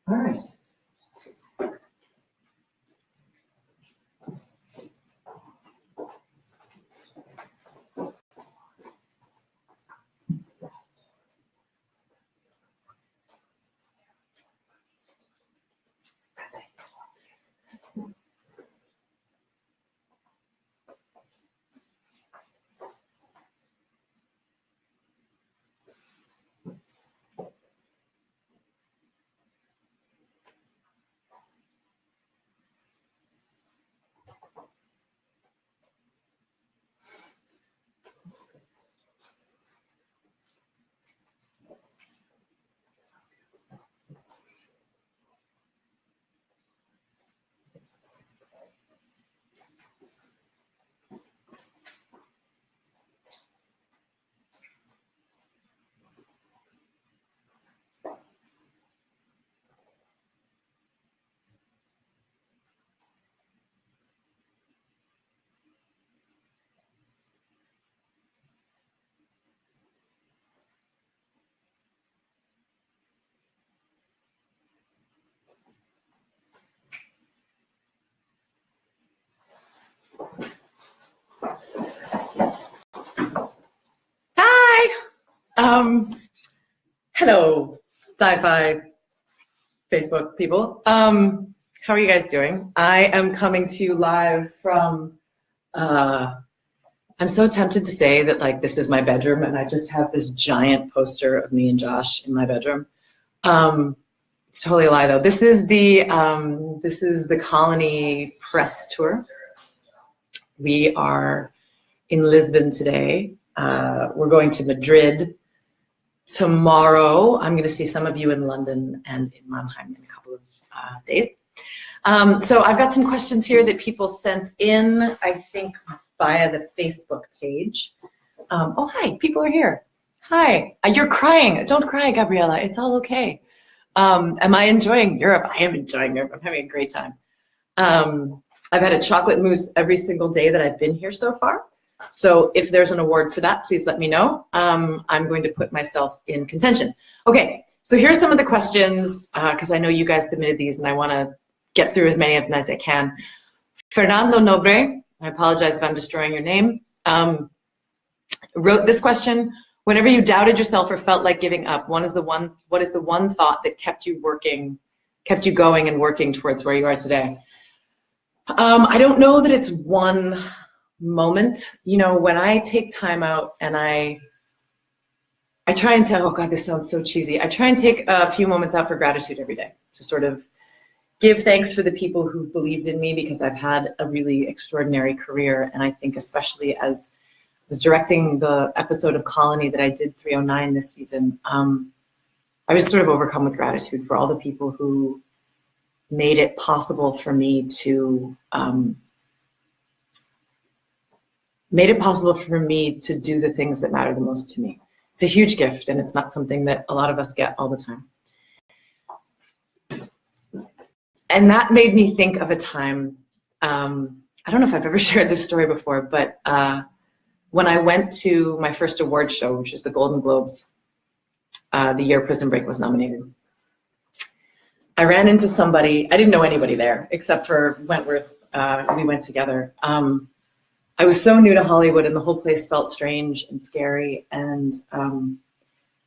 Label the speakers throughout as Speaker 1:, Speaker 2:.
Speaker 1: All right. Hello, sci-fi Facebook people. How are you guys doing? I am coming to you live from, I'm so tempted to say that like this is my bedroom and I just have this giant poster of me and Josh in my bedroom. It's totally a lie though. This is the Colony press tour. We are in Lisbon today. We're going to Madrid. Tomorrow, I'm going to see some of you in London and in Mannheim in a couple of days. So I've got some questions here that people sent in, I think, via the Facebook page. Oh, hi, people are here. Hi, you're crying. Don't cry, Gabriella. It's all okay. Am I enjoying Europe? I am enjoying Europe. I'm having a great time. I've had a chocolate mousse every single day that I've been here so far. So if there's an award for that, please let me know. I'm going to put myself in contention. Okay, so here's some of the questions, because I know you guys submitted these and I want to get through as many of them as I can. Fernando Nobre, I apologize if I'm destroying your name, wrote this question. Whenever you doubted yourself or felt like giving up, what is the one thought that kept you going and working towards where you are today? I don't know that it's one moment. You know, when I take time out and I try and tell, oh God, this sounds so cheesy. I try and take a few moments out for gratitude every day to sort of give thanks for the people who believed in me, because I've had a really extraordinary career. And I think especially as I was directing the episode of Colony that I did 309 this season, I was sort of overcome with gratitude for all the people who made it possible for me to do the things that matter the most to me. It's a huge gift, and it's not something that a lot of us get all the time. And that made me think of a time, I don't know if I've ever shared this story before, but when I went to my first award show, which is the Golden Globes, the year Prison Break was nominated, I ran into somebody. I didn't know anybody there except for Wentworth. We went together. I was so new to Hollywood and the whole place felt strange and scary. And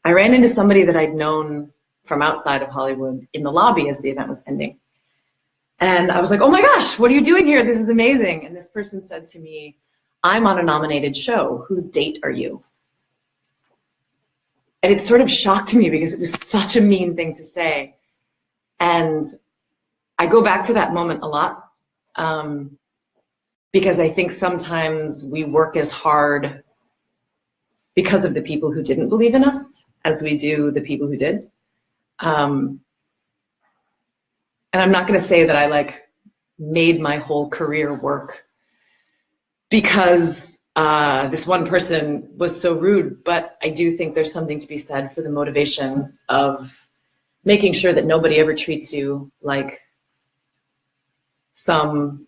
Speaker 1: I ran into somebody that I'd known from outside of Hollywood in the lobby as the event was ending. And I was like, oh my gosh, what are you doing here? This is amazing. And this person said to me, I'm on a nominated show. Whose date are you? And it sort of shocked me because it was such a mean thing to say. And I go back to that moment a lot. Because I think sometimes we work as hard because of the people who didn't believe in us as we do the people who did. And I'm not going to say that I like made my whole career work because this one person was so rude, but I do think there's something to be said for the motivation of making sure that nobody ever treats you like some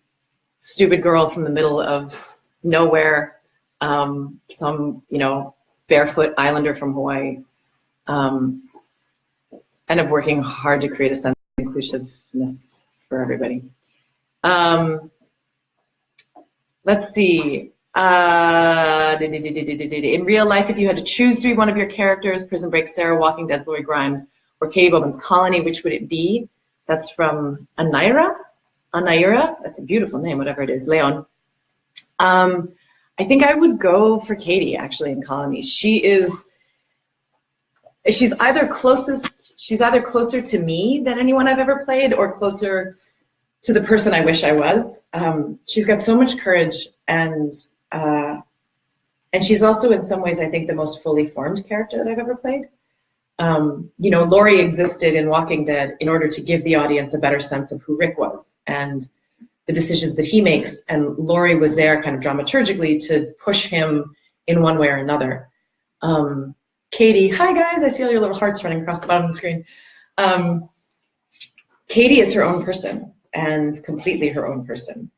Speaker 1: stupid girl from the middle of nowhere, some, barefoot islander from Hawaii, and of working hard to create a sense inclusiveness for everybody. Let's see. In real life, if you had to choose to be one of your characters, Prison Break Sarah, Walking Dead's Lori Grimes, or Katie Bowman's Colony, which would it be? That's from Anaira. That's a beautiful name, whatever it is. Leon. I think I would go for Katie, actually, in Colony. She's either closer to me than anyone I've ever played, or closer to the person I wish I was. She's got so much courage, and she's also, in some ways, I think, the most fully formed character that I've ever played. You know, Laurie existed in Walking Dead in order to give the audience a better sense of who Rick was and the decisions that he makes, and Laurie was there kind of dramaturgically to push him in one way or another. Katie, hi guys, I see all your little hearts running across the bottom of the screen. Katie is her own person, and completely her own person.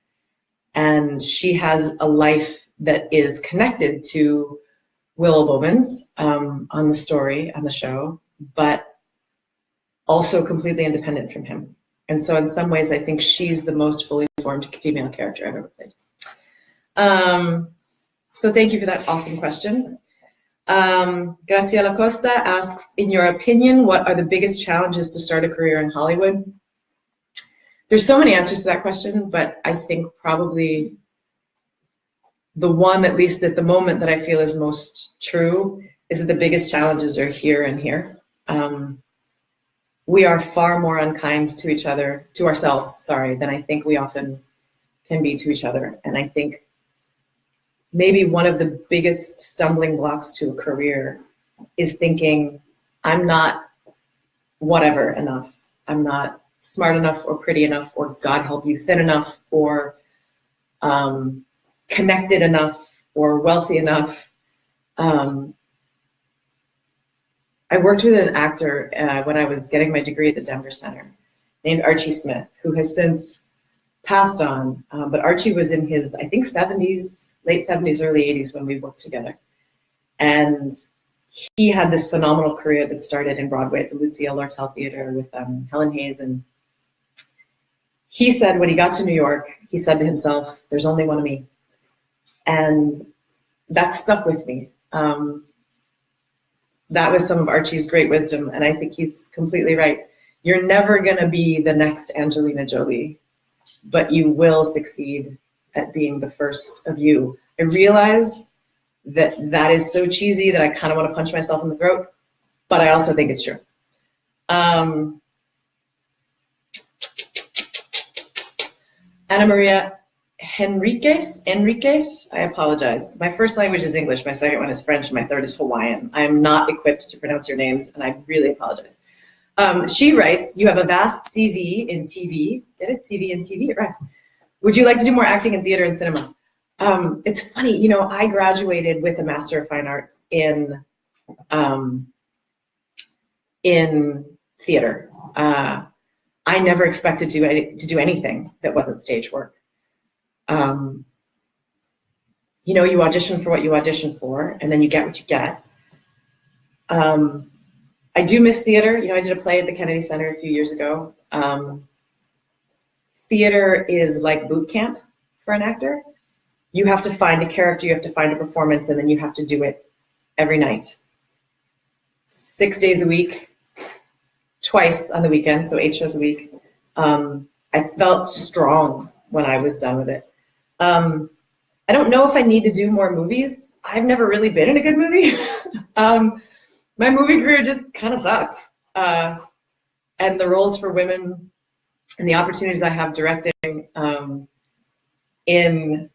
Speaker 1: And she has a life that is connected to Willow Bowman's on the story, on the show, but also completely independent from him. And so in some ways, I think she's the most fully formed female character I've ever played. So thank you for that awesome question. Graciela Costa asks, in your opinion, what are the biggest challenges to start a career in Hollywood? There's so many answers to that question, but I think probably the one, at least at the moment, that I feel is most true is that the biggest challenges are here and here. We are far more unkind to each other, to ourselves, than I think we often can be to each other. And I think maybe one of the biggest stumbling blocks to a career is thinking, I'm not whatever enough. I'm not smart enough or pretty enough, or God help you, thin enough, or connected enough, or wealthy enough. I worked with an actor when I was getting my degree at the Denver Center named Archie Smith, who has since passed on. But Archie was in his, I think, 70s, late 70s, early 80s when we worked together. And he had this phenomenal career that started in Broadway at the Lucille Lortel Theater with Helen Hayes. And he said when he got to New York, he said to himself, there's only one of me. And that stuck with me. That was some of Archie's great wisdom, and I think he's completely right. You're never going to be the next Angelina Jolie, but you will succeed at being the first of you. I realize that that is so cheesy that I kind of want to punch myself in the throat, but I also think it's true. Ana Maria Henriquez, I apologize. My first language is English, my second one is French, and my third is Hawaiian. I am not equipped to pronounce your names, and I really apologize. She writes, you have a vast CV in TV. Get it? CV and TV, it rhymes. Would you like to do more acting in theater and cinema? It's funny, you know, I graduated with a Master of Fine Arts in theater. I never expected to do anything that wasn't stage work. You know, you audition for what you audition for, and then you get what you get. I do miss theater. You know, I did a play at the Kennedy Center a few years ago. Theater is like boot camp for an actor. You have to find a character, you have to find a performance, and then you have to do it every night. 6 days a week, twice on the weekend, so 8 shows a week. I felt strong when I was done with it. I don't know if I need to do more movies. I've never really been in a good movie. My movie career just kind of sucks. And the roles for women and the opportunities I have directing in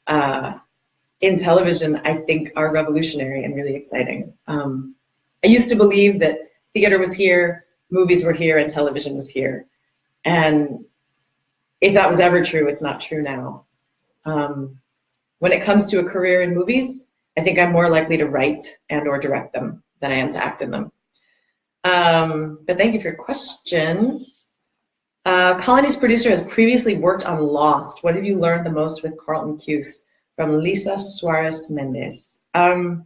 Speaker 1: television, I think are revolutionary and really exciting. I used to believe that theater was here, movies were here, and television was here. And if that was ever true, it's not true now. When it comes to a career in movies, I think I'm more likely to write and or direct them than I am to act in them. But thank you for your question. Colony's producer has previously worked on Lost. What have you learned the most with Carlton Cuse? From Lisa Suarez Mendez. What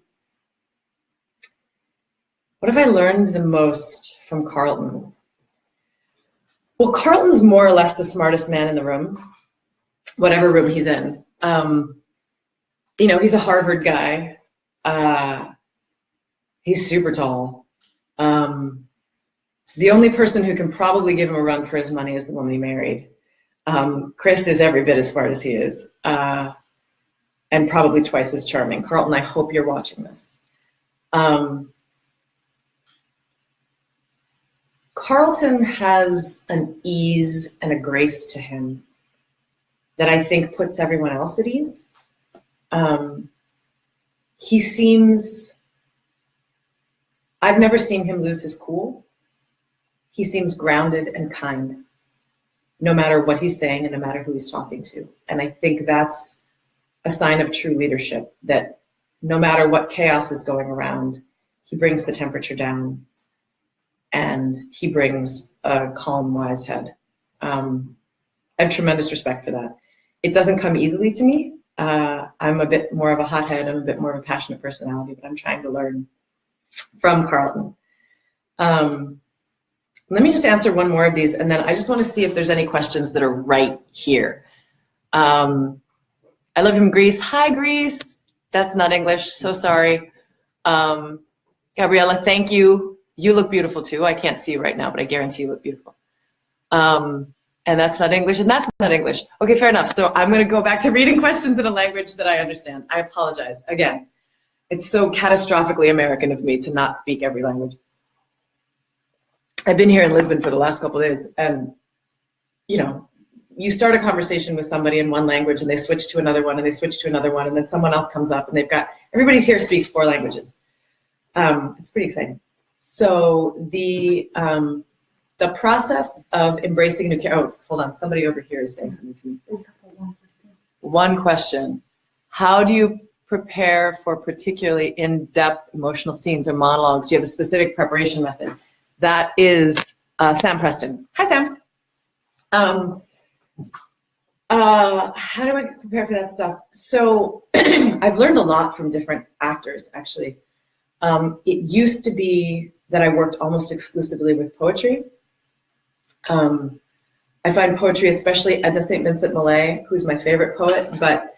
Speaker 1: have I learned the most from Carlton? Well, Carlton's more or less the smartest man in the room, whatever room he's in. You know, he's a Harvard guy. He's super tall. The only person who can probably give him a run for his money is the woman he married. Chris is every bit as smart as he is, and probably twice as charming. Carlton, I hope you're watching this. Carlton has an ease and a grace to him that I think puts everyone else at ease. He seems, I've never seen him lose his cool. He seems grounded and kind, no matter what he's saying and no matter who he's talking to. And I think that's a sign of true leadership, that no matter what chaos is going around, he brings the temperature down and he brings a calm, wise head. I have tremendous respect for that. It doesn't come easily to me. I'm a bit more of a hothead. I'm a bit more of a passionate personality, but I'm trying to learn from Carlton. Let me just answer one more of these, and then I just want to see if there's any questions that are right here. I love him, Greece. Hi, Greece. That's not English, so sorry. Gabriella, thank you. You look beautiful too. I can't see you right now, but I guarantee you look beautiful. And that's not English, and that's not English. Okay, fair enough. So I'm going to go back to reading questions in a language that I understand. I apologize. Again, it's so catastrophically American of me to not speak every language. I've been here in Lisbon for the last couple of days, and you know, you start a conversation with somebody in one language and they switch to another one and they switch to another one, and then someone else comes up and they've got, everybody's here speaks 4 languages. It's pretty exciting. So the process of embracing new care, oh, hold on, somebody over here is saying something to me. One question, how do you prepare for particularly in-depth emotional scenes or monologues? Do you have a specific preparation method? That is Sam Preston. Hi, Sam. How do I prepare for that stuff? So I've learned a lot from different actors, actually. It used to be that I worked almost exclusively with poetry. I find poetry, especially Edna St. Vincent Millay, who's my favorite poet, but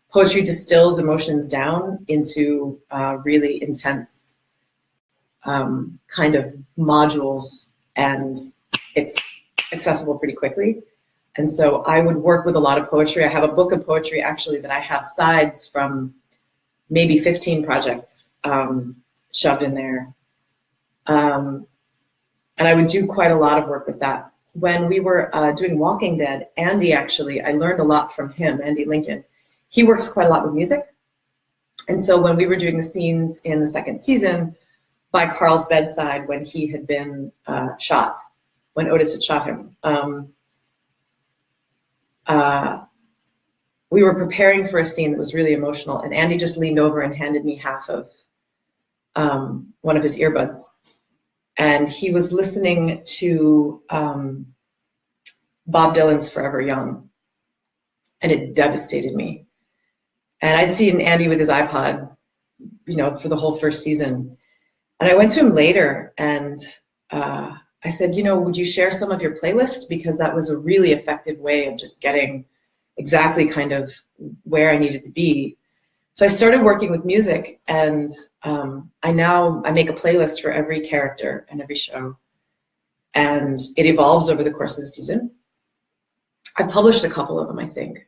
Speaker 1: poetry distills emotions down into really intense kind of modules, and it's accessible pretty quickly. And so I would work with a lot of poetry. I have a book of poetry actually that I have sides from maybe 15 projects shoved in there. And I would do quite a lot of work with that. When we were doing Walking Dead, Andy actually, I learned a lot from him, Andy Lincoln. He works quite a lot with music. And so when we were doing the scenes in the 2nd season, by Carl's bedside when he had been shot, when Otis had shot him. We were preparing for a scene that was really emotional, and Andy just leaned over and handed me half of one of his earbuds. And he was listening to Bob Dylan's Forever Young, and it devastated me. And I'd seen Andy with his iPod, you know, for the whole 1st season. And I went to him later and I said, you know, would you share some of your playlist? Because that was a really effective way of just getting exactly kind of where I needed to be. So I started working with music, and I make a playlist for every character and every show. And it evolves over the course of the season. I published a couple of them, I think.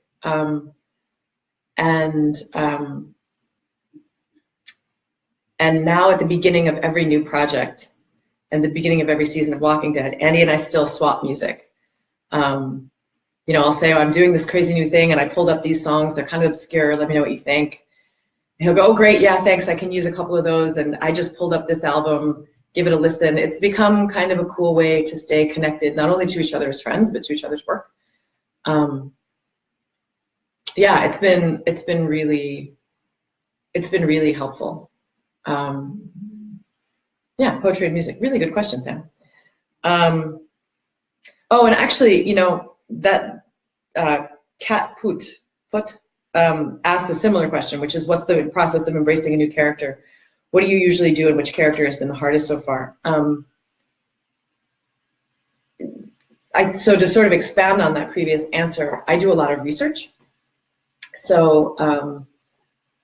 Speaker 1: And now at the beginning of every new project and the beginning of every season of Walking Dead, Andy and I still swap music. You know, I'll say, oh, I'm doing this crazy new thing and I pulled up these songs. They're kind of obscure. Let me know what you think. And he'll go, oh, great. Yeah, thanks. I can use a couple of those. And I just pulled up this album. Give it a listen. It's become kind of a cool way to stay connected, not only to each other as friends, but to each other's work. Yeah, it's been really helpful. Yeah, poetry and music. Really good question, Sam. Oh, and actually, you know, that Kat Put asked a similar question, which is, what's the process of embracing a new character? What do you usually do, and which character has been the hardest so far? So to sort of expand on that previous answer, I do a lot of research. So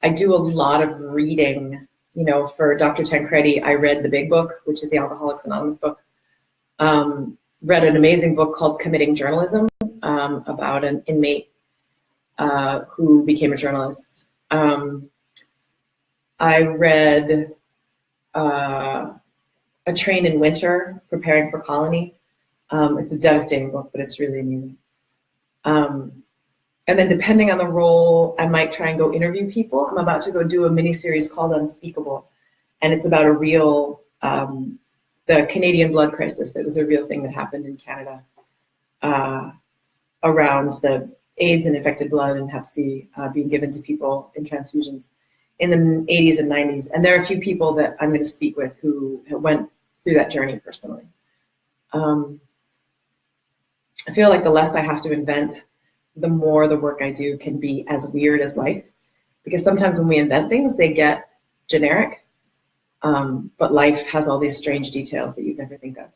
Speaker 1: I do a lot of reading. You know, for Dr. Tancredi, I read the big book, which is the Alcoholics Anonymous book. Read an amazing book called Committing Journalism, about an inmate who became a journalist. I read A Train in Winter, Preparing for Colony. It's a devastating book, but it's really amazing. And then depending on the role, I might try and go interview people. I'm about to go do a mini-series called Unspeakable, and it's about a real, the Canadian blood crisis. That was a real thing that happened in Canada around the AIDS and infected blood and Hep C being given to people in transfusions in the 80s and 90s. And there are a few people that I'm going to speak with who went through that journey personally. I feel like the less I have to invent, the more the work I do can be as weird as life. Because sometimes when we invent things, they get generic, but life has all these strange details that you'd never think of.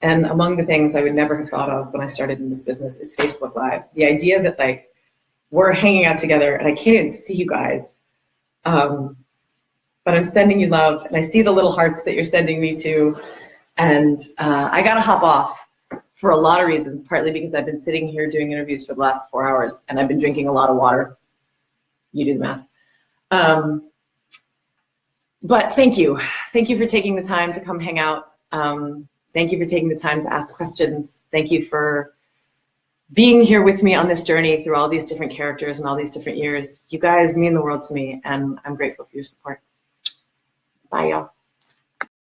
Speaker 1: And among the things I would never have thought of when I started in this business is Facebook Live. The idea that like we're hanging out together and I can't even see you guys, but I'm sending you love and I see the little hearts that you're sending me to, and I gotta hop off for a lot of reasons, partly because I've been sitting here doing interviews for the last 4 hours and I've been drinking a lot of water. You do the math. But thank you. Thank you for taking the time to come hang out. Thank you for taking the time to ask questions. Thank you for being here with me on this journey through all these different characters and all these different years. You guys mean the world to me, and I'm grateful for your support. Bye, y'all.